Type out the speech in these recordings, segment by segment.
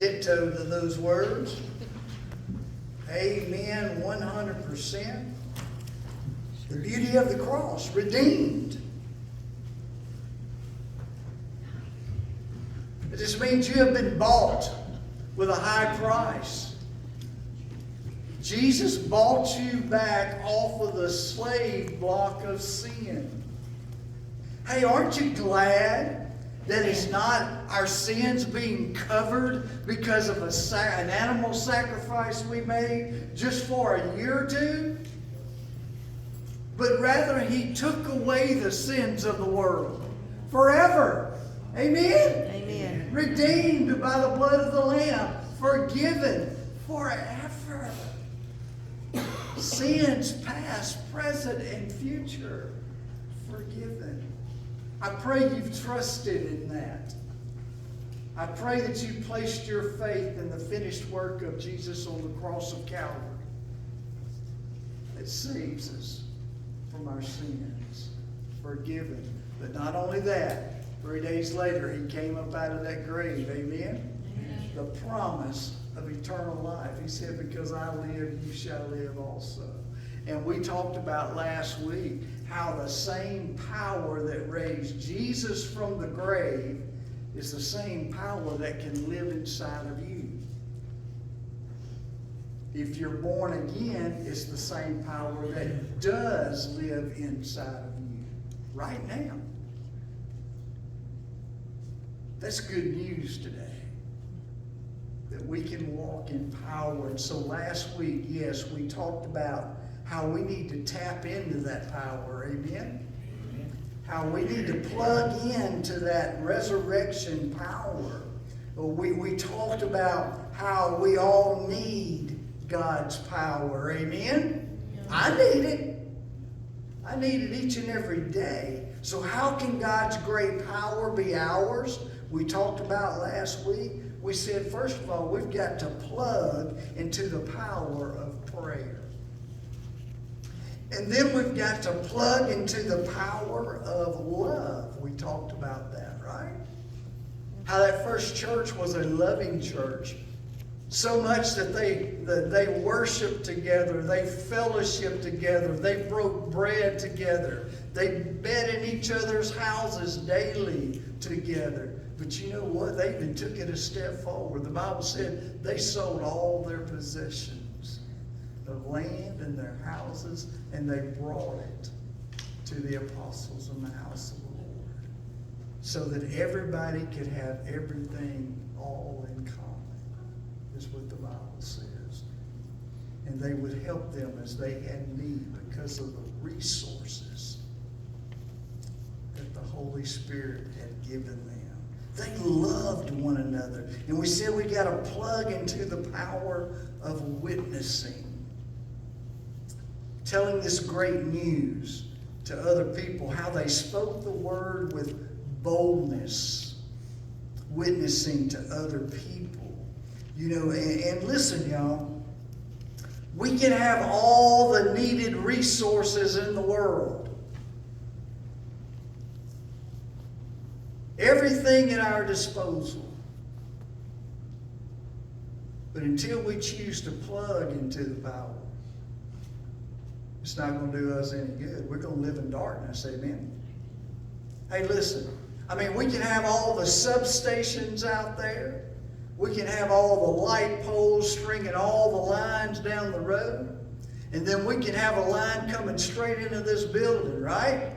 Ditto to those words. Amen, 100%. The beauty of the cross, redeemed. It just means you have been bought with a high price. Jesus bought you back off of the slave block of sin. Hey, aren't you glad that it's not our sins being covered because of an animal sacrifice we made just for a year or two? But rather, He took away the sins of the world forever. Amen? Amen. Redeemed by the blood of the Lamb. Forgiven forever. Sins past, present, and future forgiven. I pray you've trusted in that. I pray that you placed your faith in the finished work of Jesus on the cross of Calvary. It saves us from our sins. Forgiven. But not only that, 3 days later He came up out of that grave. Amen? Amen. The promise of eternal life. He said, because I live, you shall live also. And we talked about last week how the same power that raised Jesus from the grave is the same power that can live inside of you. If you're born again, it's the same power that does live inside of you right now. That's good news today. That we can walk in power. And so last week, yes, we talked about how we need to tap into that power. Amen? Amen. How we need to plug into that resurrection power. We talked about how we all need God's power. Amen? Yeah. I need it. I need it each and every day. So how can God's great power be ours? We talked about last week. We said, first of all, we've got to plug into the power of prayer. And then we've got to plug into the power of love. We talked about that, right? How that first church was a loving church. So much that they worshiped together. They fellowshiped together. They broke bread together. They met in each other's houses daily together. But you know what? They even took it a step forward. The Bible said they sold all their possessions of land and their houses, and they brought it to the apostles in the house of the Lord, so that everybody could have everything all in common, is what the Bible says. And they would help them as they had need because of the resources that the Holy Spirit had given them. They loved one another. And we said we got to plug into the power of witnessing. Telling this great news to other people, how they spoke the word with boldness. Witnessing to other people. You know, and listen, y'all. We can have all the needed resources in the world. Everything at our disposal. But until we choose to plug into the power, it's not going to do us any good. We're going to live in darkness. Amen? Hey, listen. I mean, we can have all the substations out there. We can have all the light poles stringing all the lines down the road. And then we can have a line coming straight into this building, right?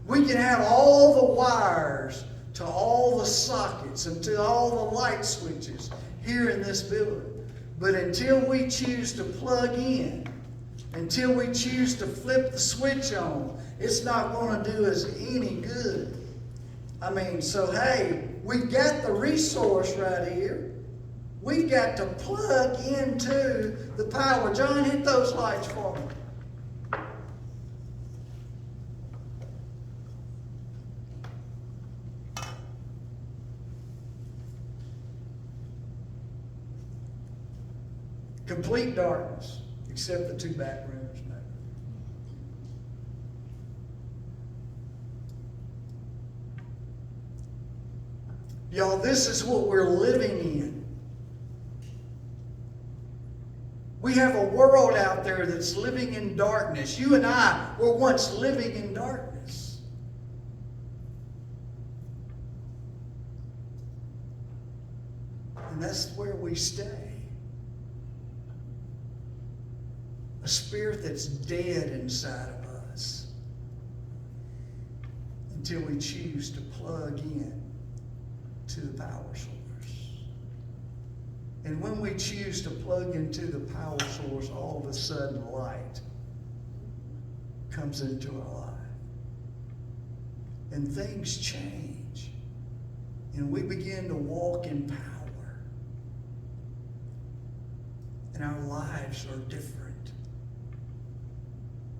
We can have all the wires to all the sockets and to all the light switches here in this building. But until we choose to plug in, until we choose to flip the switch on, it's not going to do us any good. I mean, so hey, we've got the resource right here. We've got to plug into the power. John, hit those lights for me. Complete darkness, except the two back rooms now. Y'all, this is what we're living in. We have a world out there that's living in darkness. You and I were once living in darkness. And that's where we stay. A spirit that's dead inside of us until we choose to plug in to the power source. And when we choose to plug into the power source, all of a sudden light comes into our life. And things change. And we begin to walk in power. And our lives are different.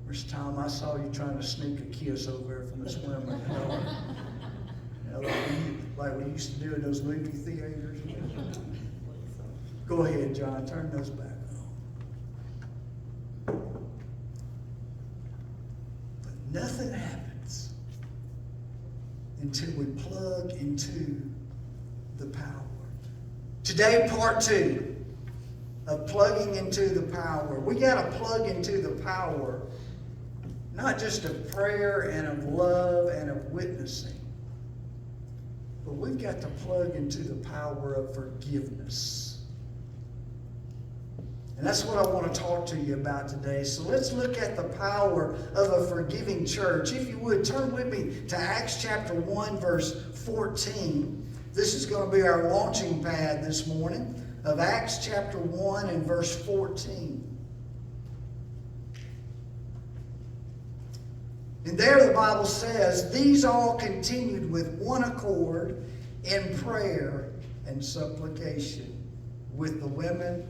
First time I saw you trying to sneak a kiss over there from the swimmer. Like we used to do in those movie theaters. Go ahead, John. Turn those back on. But nothing happens until we plug into the power. Today, part 2 of plugging into the power. We got to plug into the power, not just of prayer and of love and of witnessing, but we've got to plug into the power of forgiveness. And that's what I want to talk to you about today. So let's look at the power of a forgiving church. If you would, turn with me to Acts chapter 1, verse 14. This is going to be our launching pad this morning of Acts chapter 1 and verse 14. And there the Bible says, these all continued with one accord in prayer and supplication with the women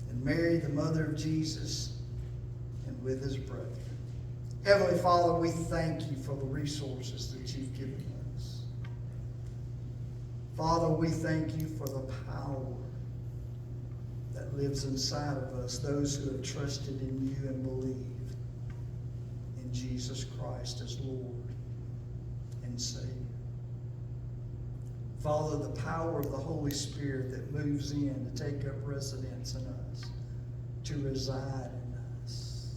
and Mary, the mother of Jesus, and with his brother. Heavenly Father, we thank you for the resources that you've given us. Father, we thank you for the power that lives inside of us, those who have trusted in you and believed in Jesus Christ as Lord and Savior. Father, the power of the Holy Spirit that moves in to take up residence in us, to reside in us.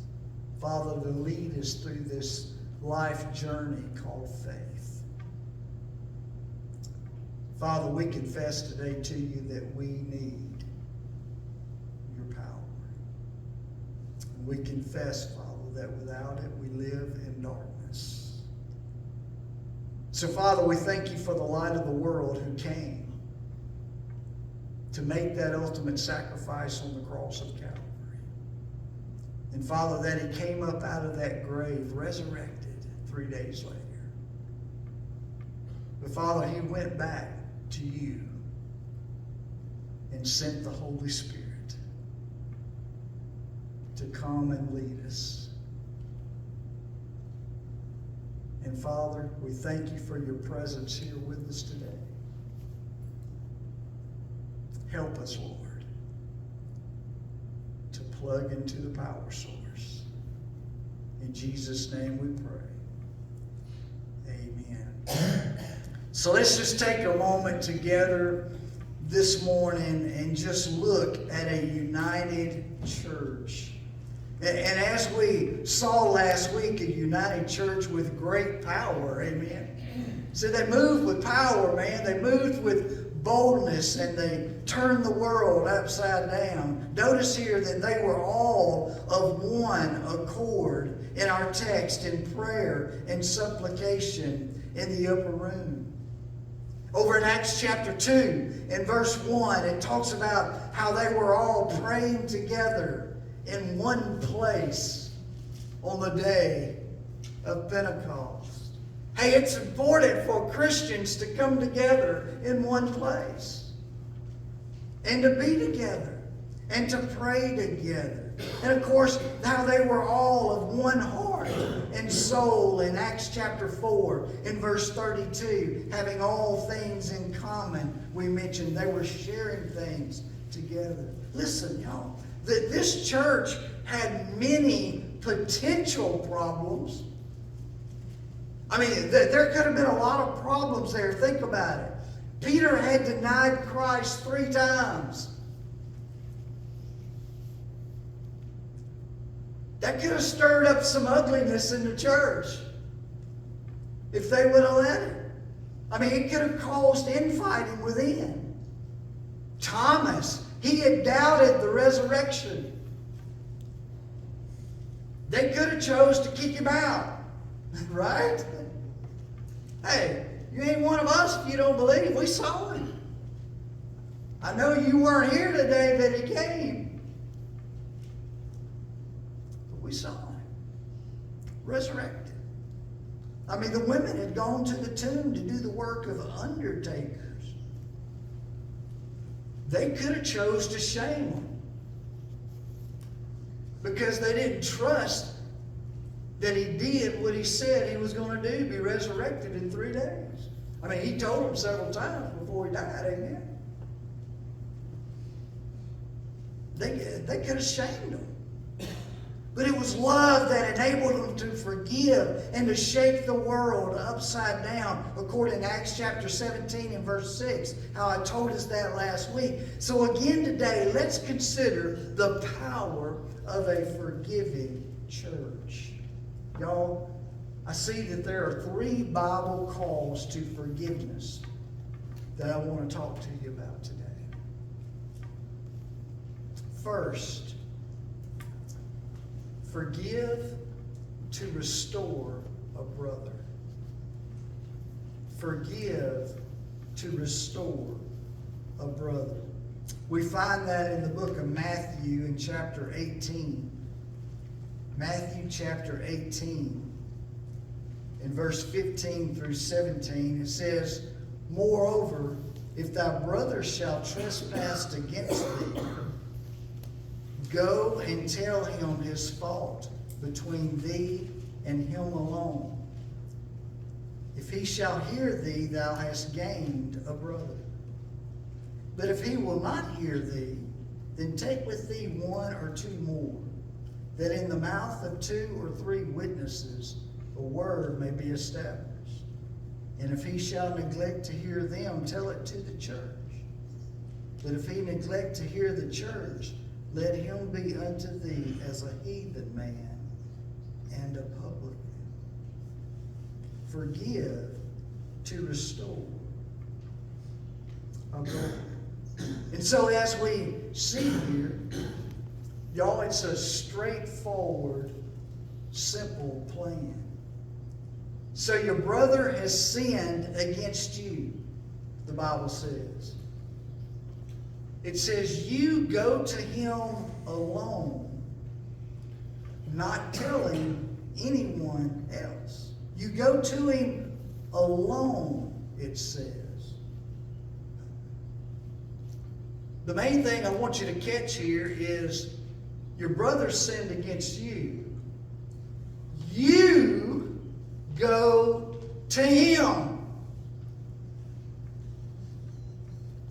Father, to lead us through this life journey called faith. Father, we confess today to you that we need your power. And we confess, Father, that without it we live in darkness. So, Father, we thank you for the light of the world who came to make that ultimate sacrifice on the cross of Calvary. And, Father, that he came up out of that grave, resurrected 3 days later. But, Father, he went back to you and sent the Holy Spirit to come and lead us. And Father, we thank you for your presence here with us today. Help us, Lord, to plug into the power source. In Jesus' name we pray. Amen. So let's just take a moment together this morning and just look at a united church. And as we saw last week, a united church with great power, amen. So they moved with power, man. They moved with boldness, and they turned the world upside down. Notice here that they were all of one accord in our text, in prayer and supplication in the upper room. Over in Acts chapter 2, in verse 1, it talks about how they were all praying together in one place on the day of Pentecost. Hey, it's important for Christians to come together in one place and to be together and to pray together. And of course, how they were all of one heart and soul in Acts chapter 4 in verse 32, having all things in common. We mentioned they were sharing things together. Listen, y'all. That this church had many potential problems. I mean, there could have been a lot of problems there. Think about it. Peter had denied Christ 3 times. That could have stirred up some ugliness in the church if they would have let it. I mean, it could have caused infighting within. Thomas, he had doubted the resurrection. They could have chose to kick him out, right? Hey, you ain't one of us if you don't believe. We saw him. I know you weren't here today that he came. But we saw him. Resurrected. I mean, the women had gone to the tomb to do the work of undertakers. They could have chose to shame him because they didn't trust that he did what he said he was going to do, be resurrected in 3 days. I mean, he told them several times before he died, amen. They could have shamed him. But it was love that enabled them to forgive and to shake the world upside down, according to Acts chapter 17 and verse 6, how I told us that last week. So again today, let's consider the power of a forgiving church. Y'all, I see that there are 3 Bible calls to forgiveness that I want to talk to you about today. First, forgive to restore a brother. Forgive to restore a brother. We find that in the book of Matthew in chapter 18. Matthew chapter 18, in verse 15 through 17, it says, "Moreover, if thy brother shall trespass against thee, go and tell him his fault between thee and him alone. If he shall hear thee, thou hast gained a brother. But if he will not hear thee, then take with thee 1 or 2 more, that in the mouth of 2 or 3 witnesses a word may be established. And if he shall neglect to hear them, tell it to the church. But if he neglect to hear the church, let him be unto thee as a heathen man and a publican." Forgive to restore a brother. And so as we see here, y'all, it's a straightforward, simple plan. So your brother has sinned against you, the Bible says. It says you go to him alone, not telling anyone else. You go to him alone, it says. The main thing I want you to catch here is your brother sinned against you. You go to him.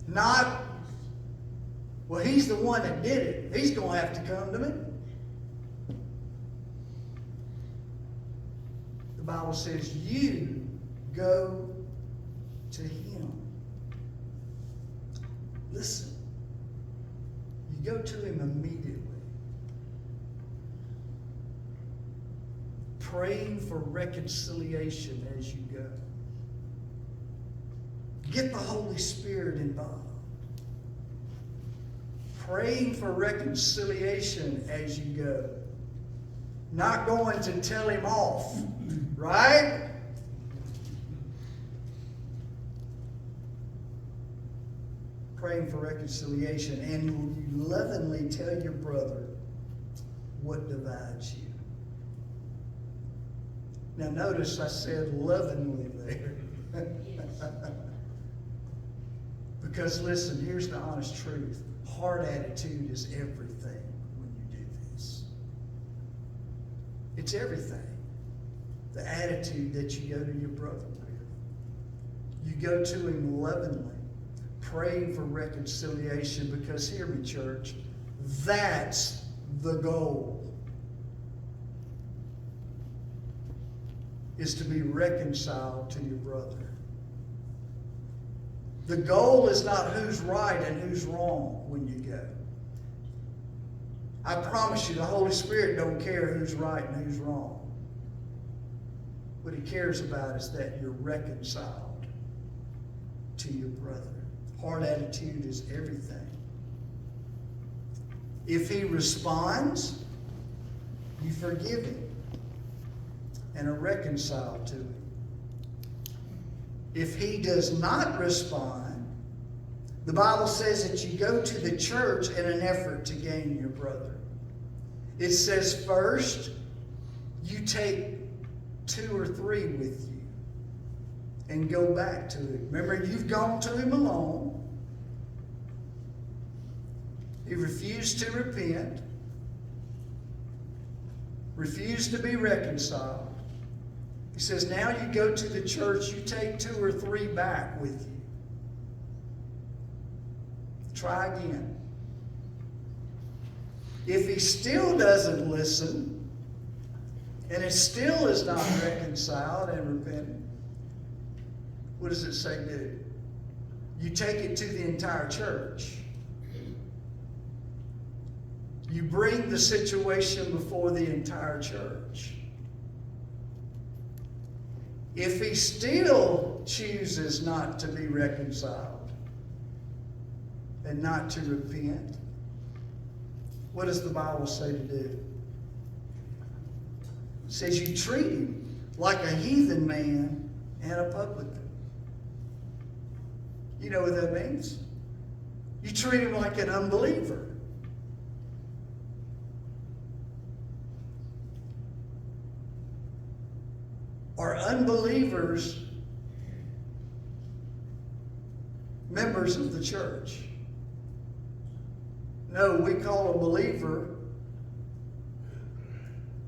Not, well, he's the one that did it. He's going to have to come to me. The Bible says you go to him. Listen. You go to him immediately. Praying for reconciliation as you go. Get the Holy Spirit involved. Praying for reconciliation as you go. Not going to tell him off, right? Praying for reconciliation, and you lovingly tell your brother what divides you. Now notice I said lovingly there. Because listen, here's the honest truth. Hard attitude is everything when you do this. It's everything. The attitude that you go to your brother with. You go to him lovingly, praying for reconciliation, because hear me, church, that's the goal. Is to be reconciled to your brother. The goal is not who's right and who's wrong when you go. I promise you, the Holy Spirit don't care who's right and who's wrong. What He cares about is that you're reconciled to your brother. Heart attitude is everything. If he responds, you forgive him and are reconciled to him. If he does not respond, the Bible says that you go to the church in an effort to gain your brother. It says first, you take 2 or 3 with you and go back to him. Remember, you've gone to him alone. He refused to repent, refused to be reconciled. He says, now you go to the church, you take 2 or 3 back with you. Try again. If he still doesn't listen, and it still is not reconciled and repentant, what does it say do? You take it to the entire church. You bring the situation before the entire church. If he still chooses not to be reconciled and not to repent, what does the Bible say to do? It says you treat him like a heathen man and a publican. You know what that means? You treat him like an unbeliever. Are unbelievers members of the church? No, we call a believer,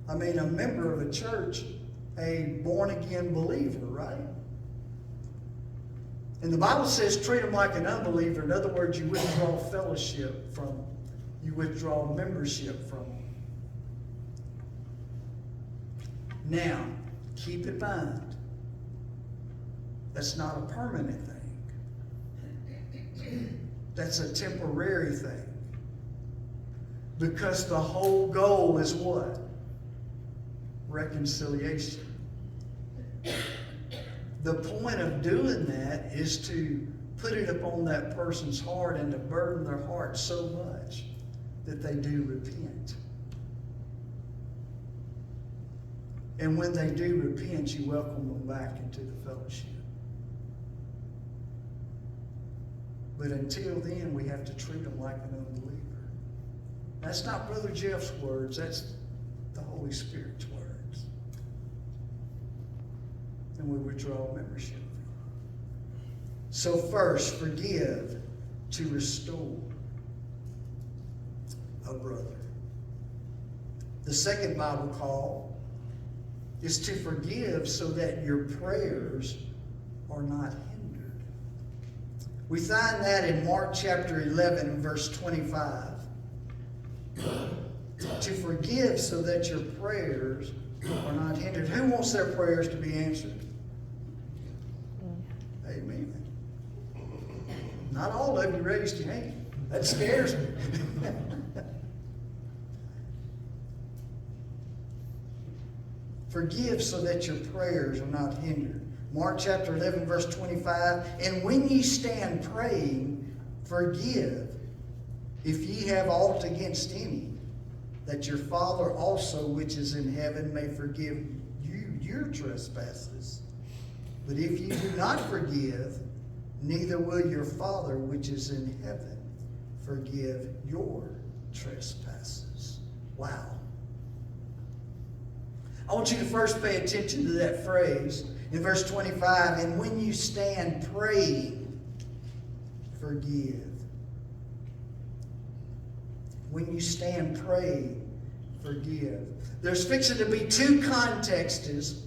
a member of a church, a born-again believer, right? And the Bible says treat them like an unbeliever. In other words, you withdraw fellowship from them. You withdraw membership from them. Now, keep in mind, that's not a permanent thing. That's a temporary thing. Because the whole goal is what? Reconciliation. The point of doing that is to put it upon that person's heart and to burden their heart so much that they do repent. And when they do repent, you welcome them back into the fellowship. But until then, we have to treat them like an unbeliever. That's not Brother Jeff's words, that's the Holy Spirit's words. And we withdraw membership. So first, forgive to restore a brother. The second Bible call is to forgive so that your prayers are not hindered. We find that in Mark chapter 11, verse 25. To forgive so that your prayers are not hindered. Who wants their prayers to be answered? Amen. Not all of you raised your hand. That scares me. Forgive so that your prayers are not hindered. Mark chapter 11, verse 25. And when ye stand praying, forgive if ye have aught against any, that your Father also which is in heaven may forgive you your trespasses. But if you do not forgive, neither will your Father which is in heaven forgive your trespasses. Wow. I want you to first pay attention to that phrase in verse 25. And when you stand praying, forgive. When you stand praying, forgive. There's fixing to be 2 contexts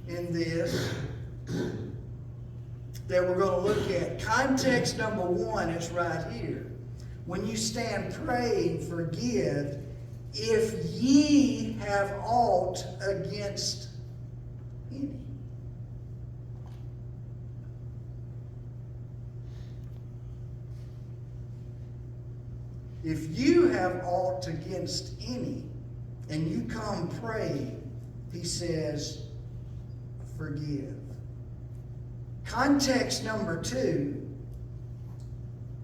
in this that we're going to look at. Context number 1 is right here. When you stand praying, forgive if ye have aught against any. if you have aught against any, and you come pray, he says, forgive. Context number 2,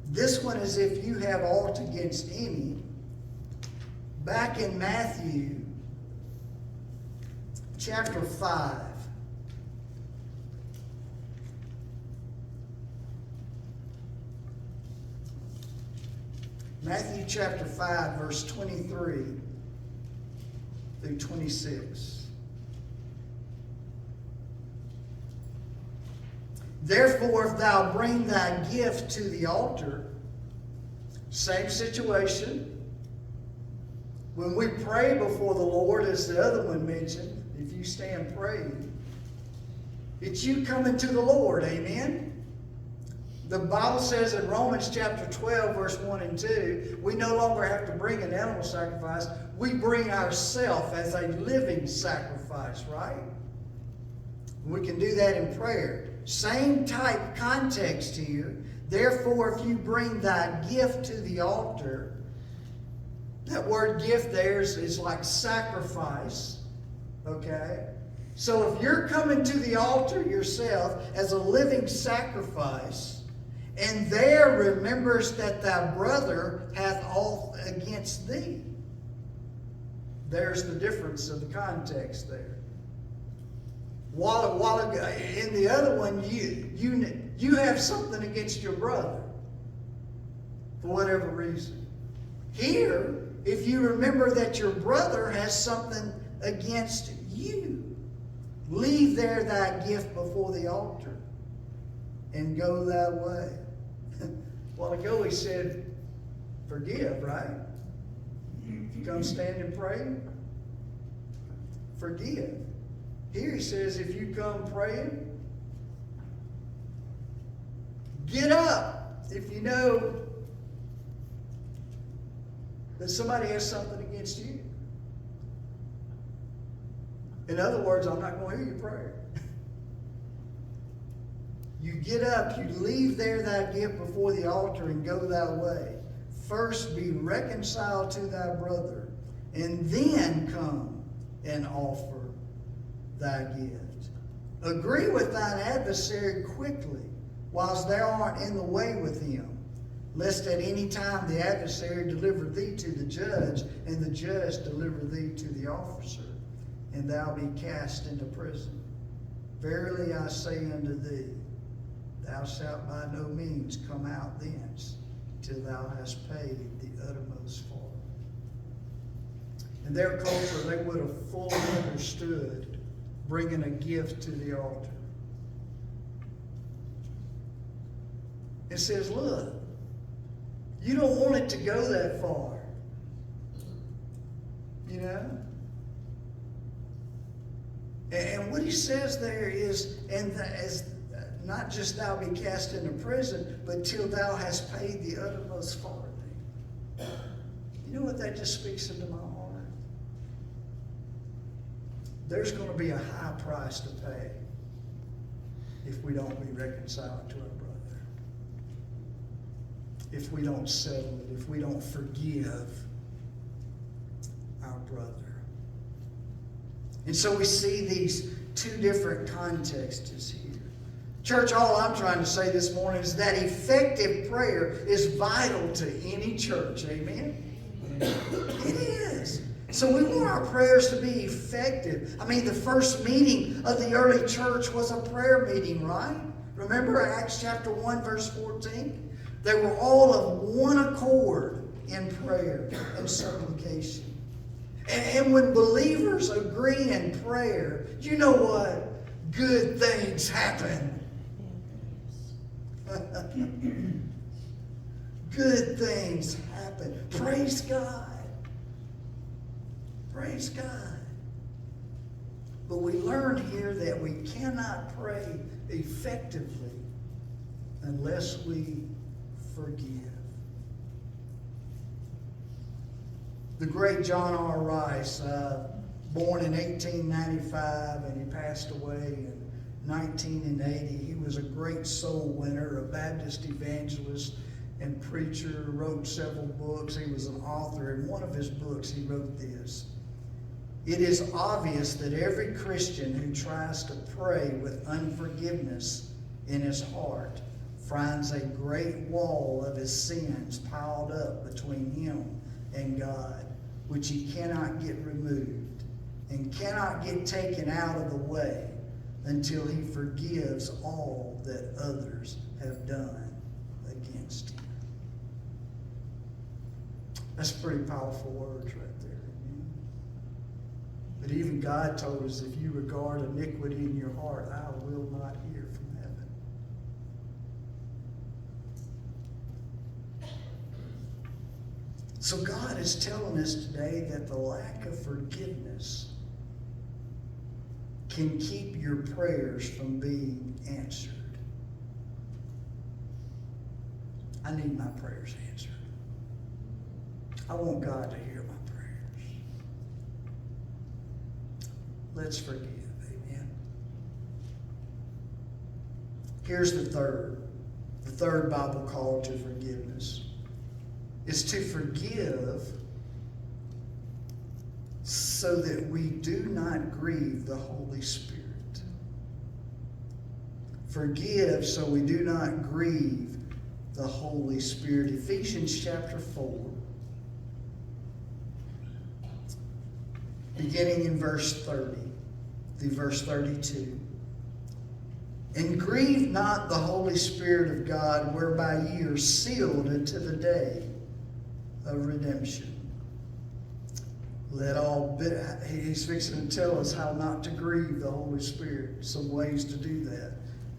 this one is if you have aught against any. Back in Matthew chapter 5. Matthew chapter 5, verse 23 through 26. Therefore, if thou bring thy gift to the altar, same situation. When we pray before the Lord, as the other one mentioned, if you stand praying, it's you coming to the Lord, amen? The Bible says in Romans chapter 12, verse 1 and 2, we no longer have to bring an animal sacrifice. We bring ourselves as a living sacrifice, right? We can do that in prayer. Same type context here. Therefore, if you bring thy gift to the altar, that word gift there is like sacrifice, okay? So if you're coming to the altar yourself as a living sacrifice, and there remembers that thy brother hath aught against thee. There's the difference of the context there. While in the other one, you have something against your brother for whatever reason. Here, if you remember that your brother has something against you, leave there thy gift before the altar and go thy way. A while ago he said, forgive, right? If you come stand and pray, forgive. Here he says, if you come praying, get up. If you know that somebody has something against you. In other words, I'm not going to hear your prayer. You get up, you leave there thy gift before the altar and go thy way. First be reconciled to thy brother, and then come and offer thy gift. Agree with thine adversary quickly, whilst thou art in the way with him, lest at any time the adversary deliver thee to the judge, and the judge deliver thee to the officer, and thou be cast into prison. Verily I say unto thee, thou shalt by no means come out thence till thou hast paid the uttermost farthing. In their culture, they would have fully understood bringing a gift to the altar. It says, look, you don't want it to go that far. You know? And what he says there is, as not just thou be cast into prison, but till thou hast paid the uttermost farthing. You know what that just speaks into my heart? There's going to be a high price to pay if we don't be reconciled to our brother. If we don't settle it, if we don't forgive our brother. And so we see these two different contexts here. Church, all I'm trying to say this morning is that effective prayer is vital to any church. Amen? It is. So we want our prayers to be effective. I mean, the first meeting of the early church was a prayer meeting, right? Remember Acts chapter 1, verse 14? They were all of one accord in prayer and supplication. And when believers agree in prayer, you know what? Good things happen. Good things happen. Praise God. Praise God. But we learn here that we cannot pray effectively unless we forgive. The great John R. Rice, born in 1895 and he passed away in 1980. He was a great soul winner, a Baptist evangelist, and preacher, wrote several books. He was an author. In one of his books, he wrote this: "It is obvious that every Christian who tries to pray with unforgiveness in his heart finds a great wall of his sins piled up between him and God, which he cannot get removed and cannot get taken out of the way until he forgives all that others have done against him." That's pretty powerful words right there. Amen? But even God told us, if you regard iniquity in your heart, I will not hear from heaven. So God is telling us today that the lack of forgiveness can keep your prayers from being answered. I need my prayers answered. I want God to hear my prayers. Let's forgive. Amen. Here's the third Bible call to forgiveness is to forgive so that we do not grieve the Holy Spirit. Forgive so we do not grieve the Holy Spirit. Ephesians chapter 4, beginning in verse 30 through verse 32. "And grieve not the Holy Spirit of God, whereby ye are sealed unto the day of redemption." He's fixing to tell us how not to grieve the Holy Spirit. Some ways to do that.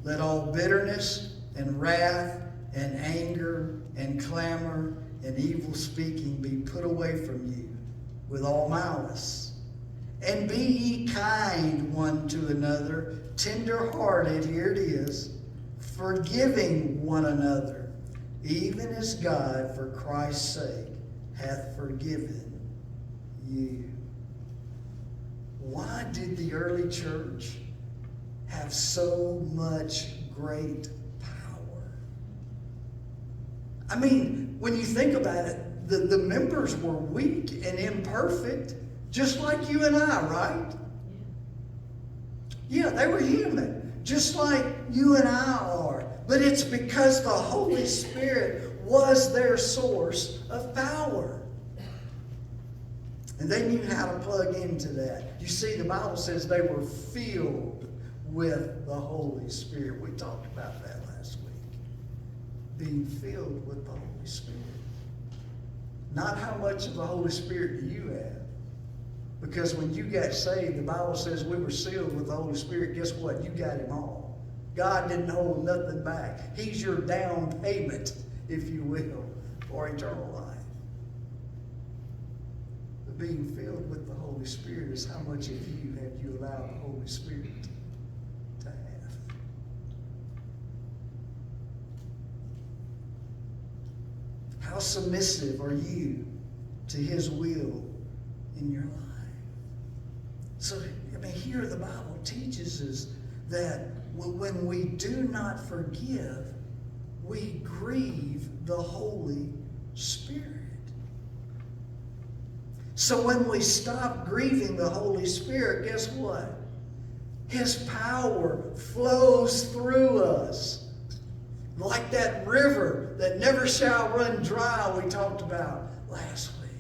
"Let all bitterness and wrath and anger and clamor and evil speaking be put away from you with all malice. And be ye kind one to another, tender-hearted," here it is, "forgiving one another, even as God for Christ's sake hath forgiven you." Why did the early church have so much great power? I mean, when you think about it, the members were weak and imperfect, just like you and I, right? Yeah, they were human, just like you and I are. But it's because the Holy Spirit was their source of power. And they knew how to plug into that. You see, the Bible says they were filled with the Holy Spirit. We talked about that last week. Being filled with the Holy Spirit. Not how much of the Holy Spirit do you have. Because when you got saved, the Bible says we were sealed with the Holy Spirit. Guess what? You got him all. God didn't hold nothing back. He's your down payment, if you will, for eternal life. But being filled with the Holy Spirit is how much of you have you allowed the Holy Spirit to have. How submissive are you to His will in your life? So, here the Bible teaches us that when we do not forgive, we grieve the Holy Spirit. So when we stop grieving the Holy Spirit, guess what? His power flows through us. Like that river that never shall run dry we talked about last week.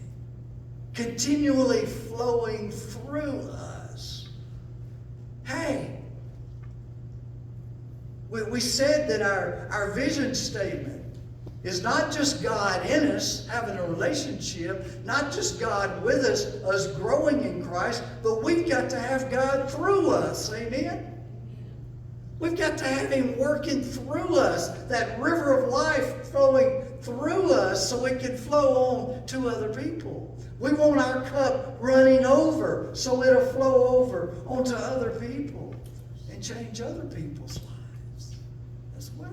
Continually flowing through us. Hey, we said that our vision statement is not just God in us, having a relationship, not just God with us growing in Christ, but we've got to have God through us. Amen? We've got to have Him working through us, that river of life flowing through us so it can flow on to other people. We want our cup running over so it'll flow over onto other people and change other people's lives as well.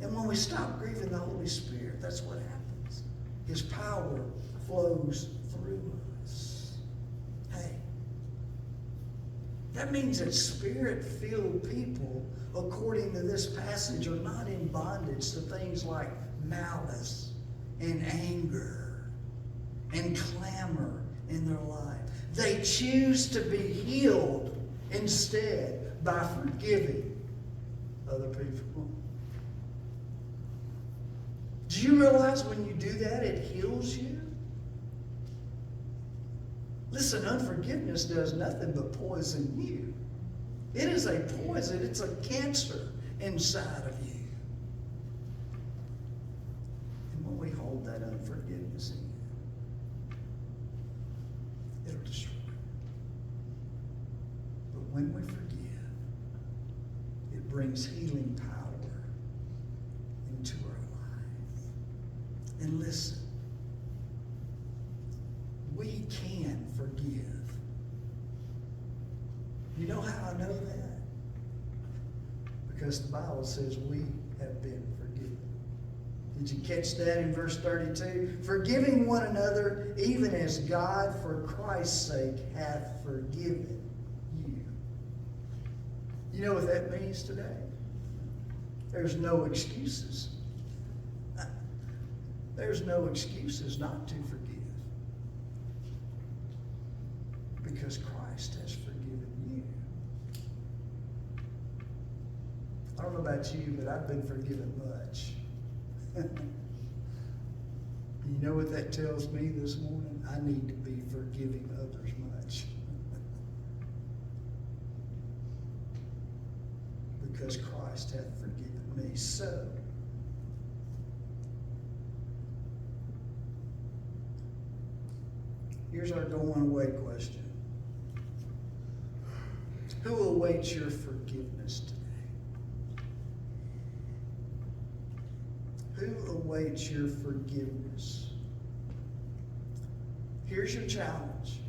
And when we stop grieving the Holy Spirit, that's what happens. His power flows through us. Hey, That means that Spirit-filled people, according to this passage, are not in bondage to things like malice and anger and clamor in their life. They choose to be healed instead by forgiving other people. Do you realize when you do that, it heals you? Listen, unforgiveness does nothing but poison you. It is a poison. It's a cancer inside of you. And when we hold that unforgiveness in you, it'll destroy you. But when we forgive, it brings healing power into our life. And listen, we can forgive. You know how I know that? Because the Bible says we have been forgiven. Did you catch that in verse 32? Forgiving one another, even as God for Christ's sake hath forgiven you. You know what that means today? There's no excuses. There's no excuses not to forgive. Because Christ has forgiven you. I don't know about you, but I've been forgiven much. You know what that tells me this morning? I need to be forgiving others much. Because Christ hath forgiven me. So, here's our going away question. Who awaits your forgiveness today? Who awaits your forgiveness? Here's your challenge,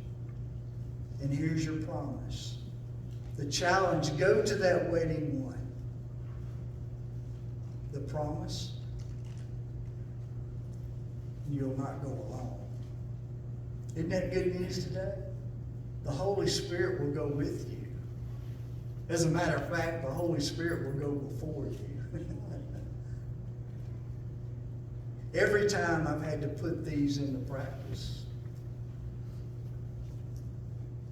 and here's your promise. The challenge, go to that waiting one. The promise, you'll not go alone. Isn't that good news today? The Holy Spirit will go with you. As a matter of fact, the Holy Spirit will go before you. Every time I've had to put these into practice,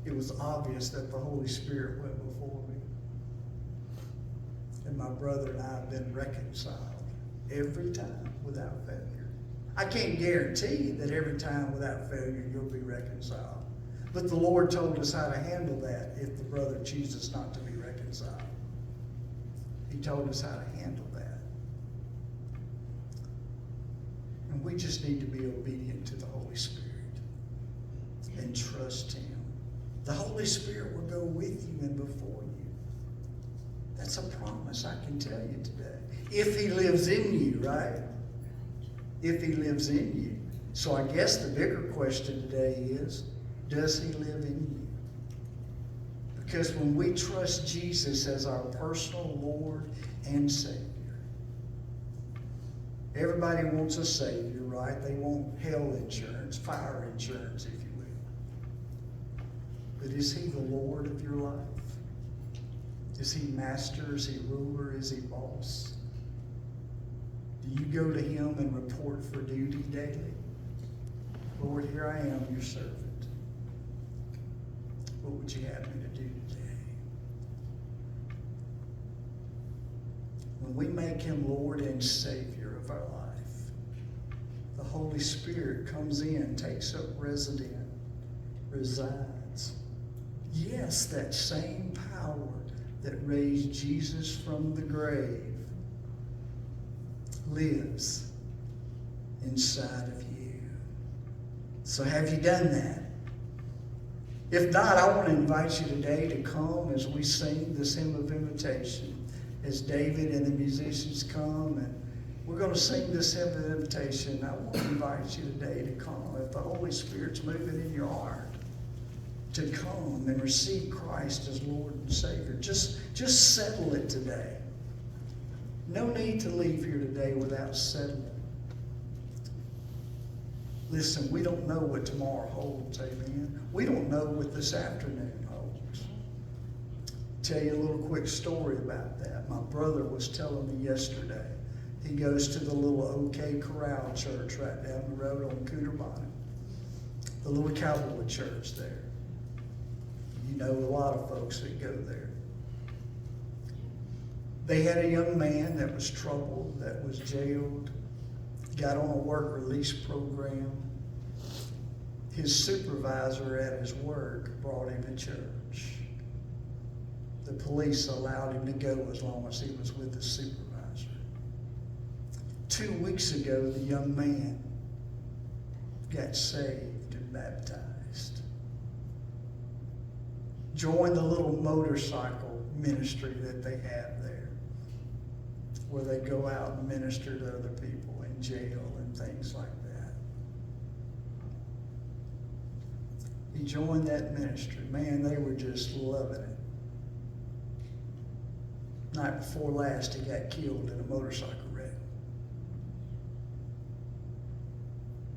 it was obvious that the Holy Spirit went before me. And my brother and I have been reconciled every time without failure. I can't guarantee that every time without failure you'll be reconciled. But the Lord told us how to handle that if the brother chooses not to be reconciled. He told us how to handle that. And we just need to be obedient to the Holy Spirit and trust Him. The Holy Spirit will go with you and before you. That's a promise I can tell you today. If He lives in you, right? If He lives in you. So I guess the bigger question today is, does He live in you? Because when we trust Jesus as our personal Lord and Savior, everybody wants a Savior, right? They want hell insurance, fire insurance, if you will. But is He the Lord of your life? Is He master? Is He ruler? Is He boss? Do you go to Him and report for duty daily? Lord, here I am, your servant. What would you have me to do today? When we make Him Lord and Savior of our life, the Holy Spirit comes in, takes up residence, resides. Yes, that same power that raised Jesus from the grave lives inside of you. So have you done that? If not, I want to invite you today to come as we sing this hymn of invitation, as David and the musicians come, and we're going to sing this hymn of invitation. I want to invite you today to come. If the Holy Spirit's moving in your heart, to come and receive Christ as Lord and Savior. Just settle it today. No need to leave here today without settling. Listen, we don't know what tomorrow holds, amen. We don't know what this afternoon holds. Tell you a little quick story about that. My brother was telling me yesterday. He goes to the little OK Corral church right down the road on Cooter Bonnet. The little Cowboy church there. You know a lot of folks that go there. They had a young man that was troubled, that was jailed, got on a work release program. His supervisor at his work brought him to church. The police allowed him to go as long as he was with the supervisor. 2 weeks ago, the young man got saved and baptized. Joined the little motorcycle ministry that they have there, where they go out and minister to other people in jail and things like that. He joined that ministry. Man, they were just loving it. Night before last, he got killed in a motorcycle wreck.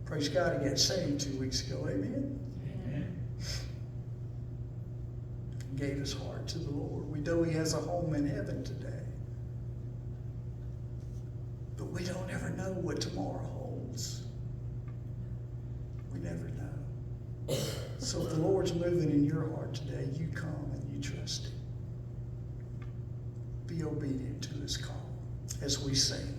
Praise God, he got saved 2 weeks ago. Amen. Amen. Gave his heart to the Lord. We know he has a home in heaven today. But we don't ever know what tomorrow holds. We never know. So if the Lord's moving in your heart today, you come and you trust him. Be obedient to his call as we sing.